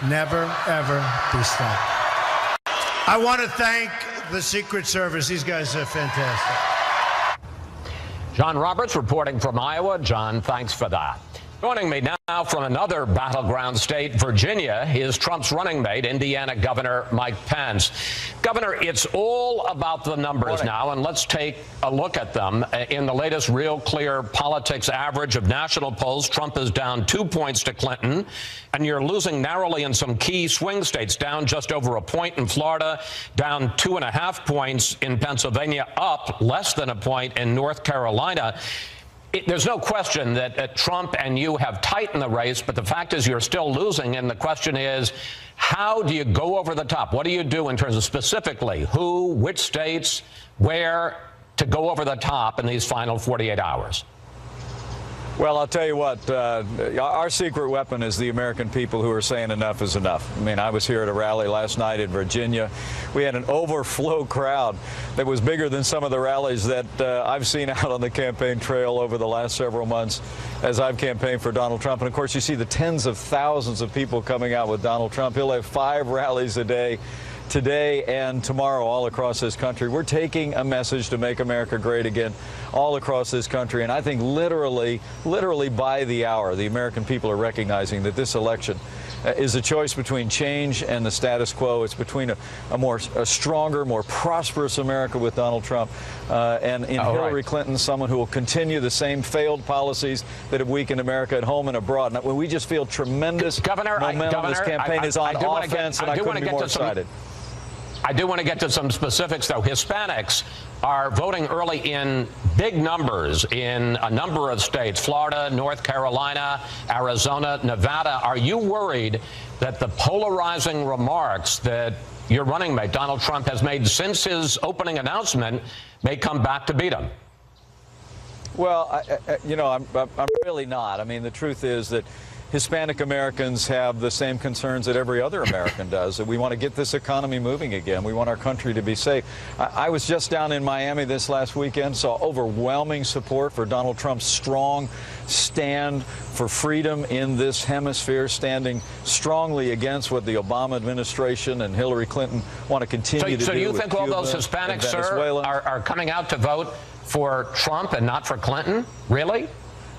never, ever be stopped. I want to thank the Secret Service. These guys are fantastic. John Roberts reporting from Iowa. John, thanks for that. Joining me now from another battleground state, Virginia, is Trump's running mate, Indiana Governor Mike Pence. Governor, it's all about the numbers now, and let's take a look at them. In the latest Real Clear Politics average of national polls, Trump is down 2 points to Clinton, and you're losing narrowly in some key swing states, down just over a point in Florida, down 2.5 points in Pennsylvania, up less than a point in North Carolina. There's no question that Trump and you have tightened the race, but the fact is you're still losing. And the question is, how do you go over the top? What do you do in terms of specifically who, which states, where to go over the top in these final 48 hours? Well, I'll tell you what, our secret weapon is the American people who are saying enough is enough. I mean, I was here at a rally last night in Virginia. We had an overflow crowd that was bigger than some of the rallies that I've seen out on the campaign trail over the last several months as I've campaigned for Donald Trump. And, of course, you see the tens of thousands of people coming out with Donald Trump. He'll have 5 rallies a day today and tomorrow all across this country. We're taking a message to make America great again all across this country. And I think literally by the hour, the American people are recognizing that this election is a choice between change and the status quo. It's between a stronger, more prosperous America with Donald Trump and in Hillary Clinton, someone who will continue the same failed policies that have weakened America at home and abroad. And we just feel tremendous momentum. This campaign is on offense, and I couldn't be more excited. I do want to get to some specifics, though. Hispanics are voting early in big numbers in a number of states, Florida, North Carolina, Arizona, Nevada. Are you worried that the polarizing remarks that your running mate, Donald Trump, has made since his opening announcement may come back to beat him? Well, I'm really not. I mean, the truth is that Hispanic Americans have the same concerns that every other American does, that we want to get this economy moving again. We want our country to be safe. I was just down in Miami this last weekend, saw overwhelming support for Donald Trump's strong stand for freedom in this hemisphere, standing strongly against what the Obama administration and Hillary Clinton want to continue to do. So do you think all Cuba those Hispanics, sir, are coming out to vote for Trump and not for Clinton? Really?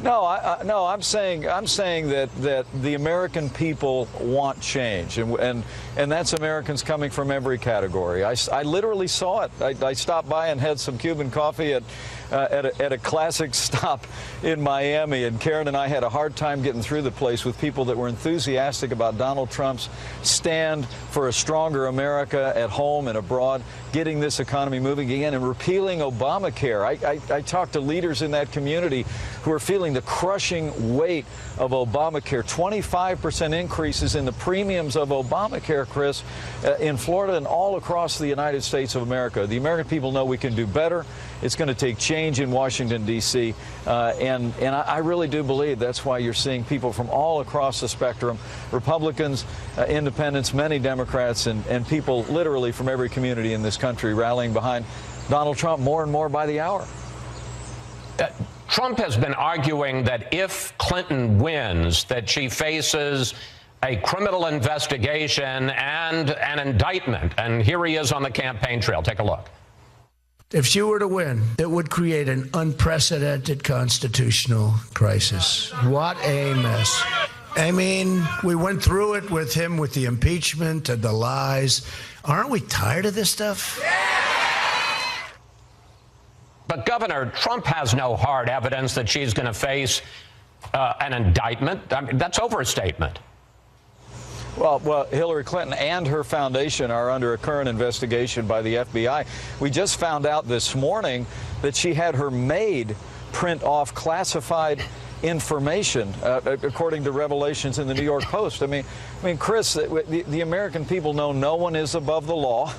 No, I'm saying that the American people want change, and that's Americans coming from every category. I literally saw it. I stopped by and had some Cuban coffee at a classic stop in Miami, and Karen and I had a hard time getting through the place with people that were enthusiastic about Donald Trump's stand for a stronger America at home and abroad, getting this economy moving again, and repealing Obamacare. I talked to leaders in that community who are feeling the crushing weight of Obamacare. 25% increases in the premiums of Obamacare, Chris, in Florida and all across the United States of America. The American people know we can do better. It's going to take change in Washington, D.C., and I really do believe that's why you're seeing people from all across the spectrum, Republicans, independents, many Democrats, and people literally from every community in this country rallying behind Donald Trump more and more by the hour. Trump has been arguing that if Clinton wins, that she faces a criminal investigation and an indictment. And here he is on the campaign trail. Take a look. If she were to win, it would create an unprecedented constitutional crisis. What a mess. I mean, we went through it with him with the impeachment and the lies. Aren't we tired of this stuff? But, Governor, Trump has no hard evidence that she's going to face an indictment. I mean, that's overstatement. Well, Hillary Clinton and her foundation are under a current investigation by the FBI. We just found out this morning that she had her maid print off classified information, according to revelations in the New York Post. I mean, Chris, the American people know no one is above the law.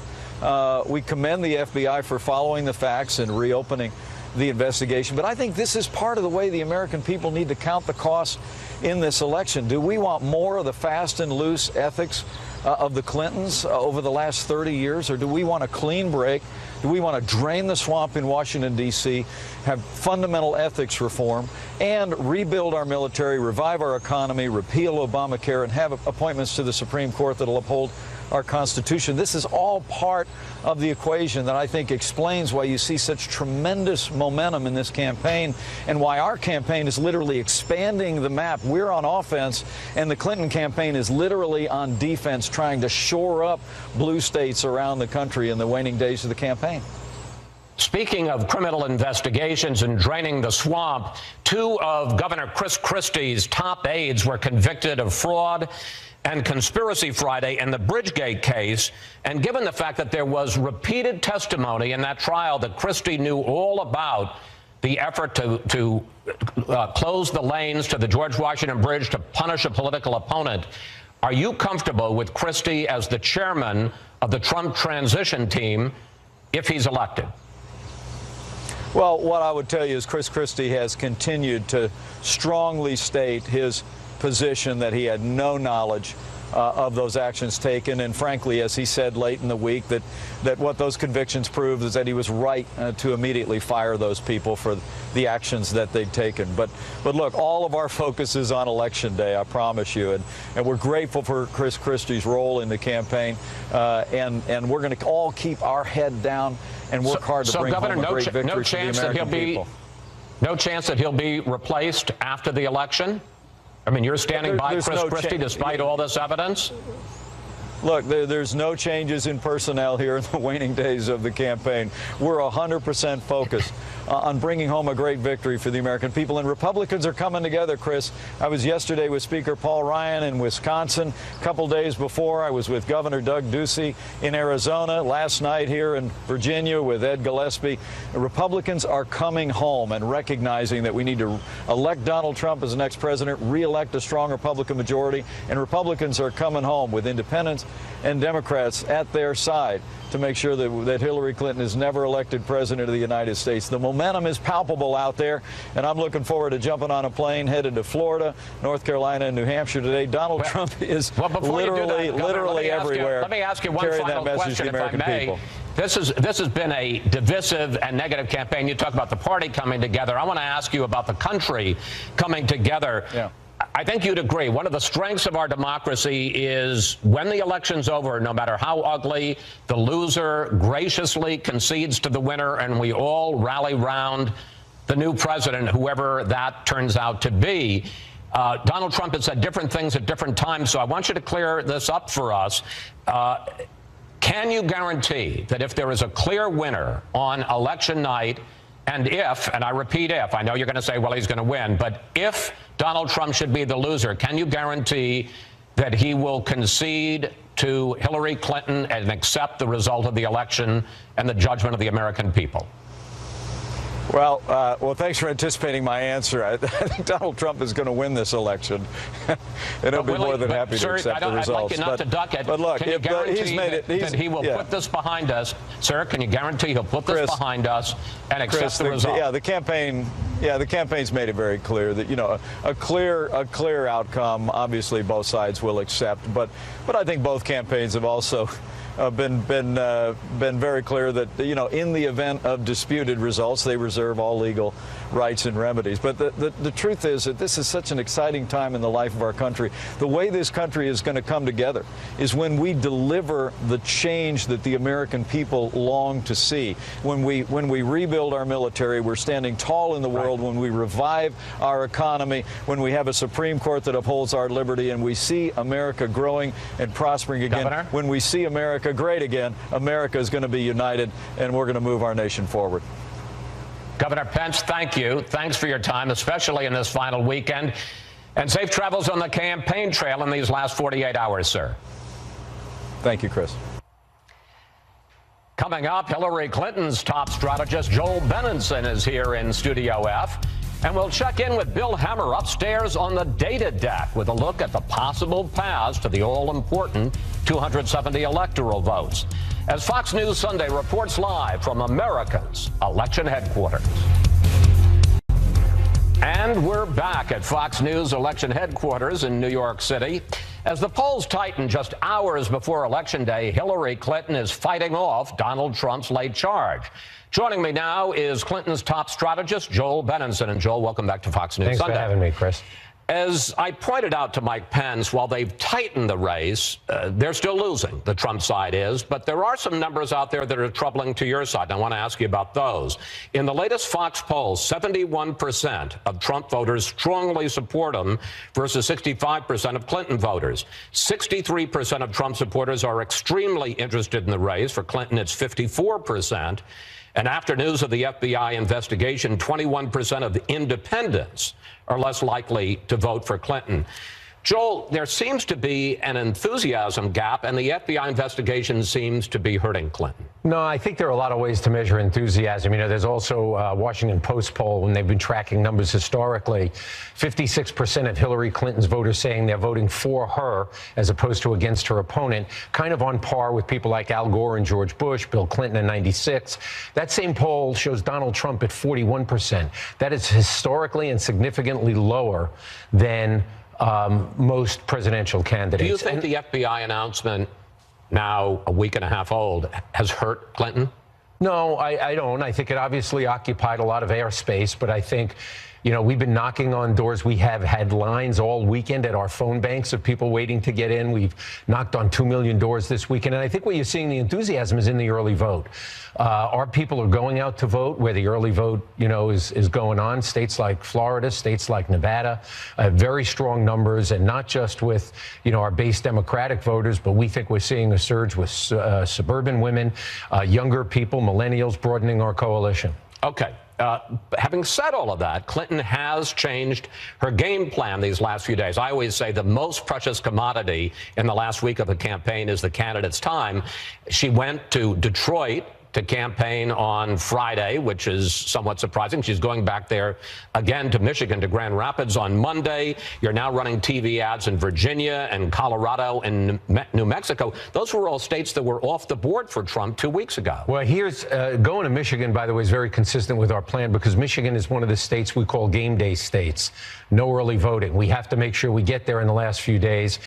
We commend the FBI for following the facts and reopening the investigation. But I think this is part of the way the American people need to count the costs in this election. Do we want more of the fast and loose ethics of the Clintons over the last 30 years, or do we want a clean break Do we want to drain the swamp in Washington, D.C., have fundamental ethics reform, and rebuild our military, revive our economy, repeal Obamacare, and have appointments to the Supreme Court that will uphold our Constitution? This is all part of the equation that I think explains why you see such tremendous momentum in this campaign and why our campaign is literally expanding the map. We're on offense, and the Clinton campaign is literally on defense, trying to shore up blue states around the country in the waning days of the campaign. Speaking of criminal investigations and draining the swamp, two of Governor Chris Christie's top aides were convicted of fraud and conspiracy Friday in the Bridgegate case. And given the fact that there was repeated testimony in that trial that Christie knew all about the effort to close the lanes to the George Washington Bridge to punish a political opponent, are you comfortable with Christie as the chairman of the Trump transition team if he's elected? Well, what I would tell you is Chris Christie has continued to strongly state his position that he had no knowledge of those actions taken, and frankly, as he said late in the week, that what those convictions proved is that he was right to immediately fire those people for the actions that they'd taken. But look, all of our focus is on Election Day, I promise you, and we're grateful for Chris Christie's role in the campaign, and we're going to all keep our head down and work hard to bring Governor, home a great victory for the American people. No chance that he'll be replaced after the election? I mean, you're standing by Chris Christie despite all this evidence? Look, there's no changes in personnel here in the waning days of the campaign. We're 100% focused on bringing home a great victory for the American people. And Republicans are coming together, Chris. I was yesterday with Speaker Paul Ryan in Wisconsin. A couple days before, I was with Governor Doug Ducey in Arizona. Last night here in Virginia with Ed Gillespie. Republicans are coming home and recognizing that we need to elect Donald Trump as the next president, re-elect a strong Republican majority, and Republicans are coming home with independents and Democrats at their side to make sure that Hillary Clinton is never elected president of the United States. The momentum is palpable out there, and I'm looking forward to jumping on a plane headed to Florida, North Carolina, and New Hampshire today. Donald Trump is literally everywhere. Let me ask you one final question, if I may. This has been a divisive and negative campaign. You talk about the party coming together. I want to ask you about the country coming together. Yeah. I think you'd agree one of the strengths of our democracy is when the election's over, no matter how ugly, the loser graciously concedes to the winner, and we all rally round the new president, whoever that turns out to be. Donald Trump has said different things at different times, so I want you to clear this up for us. Can you guarantee that if there is a clear winner on election night, and if, and I repeat if, I know you're going to say, well, he's going to win, but if Donald Trump should be the loser, can you guarantee that he will concede to Hillary Clinton and accept the result of the election and the judgment of the American people? Well, thanks for anticipating my answer. I think Donald Trump is going to win this election, and he'll be more than happy to accept the results. I'd like you not to duck it. But look, can you guarantee he's made it, that he will put this behind us? Sir, can you guarantee he'll put this behind us and accept the result? Yeah, the campaign's made it very clear that, you know, a clear outcome, obviously both sides will accept. But I think both campaigns have also been very clear that, you know, in the event of disputed results, they reserve all legal rights and remedies. But the truth is that this is such an exciting time in the life of our country. The way this country is going to come together is when we deliver the change that the American people long to see. When we rebuild our military, we're standing tall in the world. When we revive our economy, when we have a Supreme Court that upholds our liberty, and we see America growing and prospering again. Governor? When we see America great again, America is going to be united, and we're going to move our nation forward. Governor Pence, thank you. Thanks for your time, especially in this final weekend. And safe travels on the campaign trail in these last 48 hours, sir. Thank you, Chris. Coming up, Hillary Clinton's top strategist, Joel Benenson, is here in Studio F. And we'll check in with Bill Hemmer upstairs on the data deck with a look at the possible paths to the all-important 270 electoral votes, as Fox News Sunday reports live from America's election headquarters. And we're back at Fox News election headquarters in New York City. As the polls tighten just hours before Election Day, Hillary Clinton is fighting off Donald Trump's late charge. Joining me now is Clinton's top strategist, Joel Benenson. And Joel, welcome back to Fox News Sunday. Thanks for having me, Chris. As I pointed out to Mike Pence, while they've tightened the race, they're still losing, the Trump side is. But there are some numbers out there that are troubling to your side, and I want to ask you about those. In the latest Fox poll, 71% of Trump voters strongly support him versus 65% of Clinton voters. 63% of Trump supporters are extremely interested in the race. For Clinton, it's 54%. And after news of the FBI investigation, 21% of the independents are less likely to vote for Clinton. Joel, there seems to be an enthusiasm gap, and the FBI investigation seems to be hurting Clinton. No, I think there are a lot of ways to measure enthusiasm. You know, there's also a Washington Post poll, when they've been tracking numbers historically, 56% of Hillary Clinton's voters saying they're voting for her as opposed to against her opponent, kind of on par with people like Al Gore and George Bush, Bill Clinton in 96. That same poll shows Donald Trump at 41%. That is historically and significantly lower than most presidential candidates. Do you think the FBI announcement, now a week and a half old, has hurt Clinton? No, I don't. I think it obviously occupied a lot of airspace, but I think, you know, we've been knocking on doors. We have had lines all weekend at our phone banks of people waiting to get in. We've knocked on 2 million doors this weekend. And I think what you're seeing, the enthusiasm is in the early vote. Our people are going out to vote where the early vote, you know, is going on. States like Florida, states like Nevada, very strong numbers, and not just with, you know, our base Democratic voters, but we think we're seeing a surge with suburban women, younger people, millennials, broadening our coalition. Okay. Having said all of that, Clinton has changed her game plan these last few days. I always say the most precious commodity in the last week of a campaign is the candidate's time. She went to Detroit to campaign on Friday, which is somewhat surprising. She's going back there again to Michigan, to Grand Rapids on Monday. You're now running TV ads in Virginia and Colorado and New Mexico. Those were all states that were off the board for Trump 2 weeks ago. Well, here's going to Michigan, by the way, is very consistent with our plan, because Michigan is one of the states we call game day states. No early voting. We have to make sure we get there in the last few days.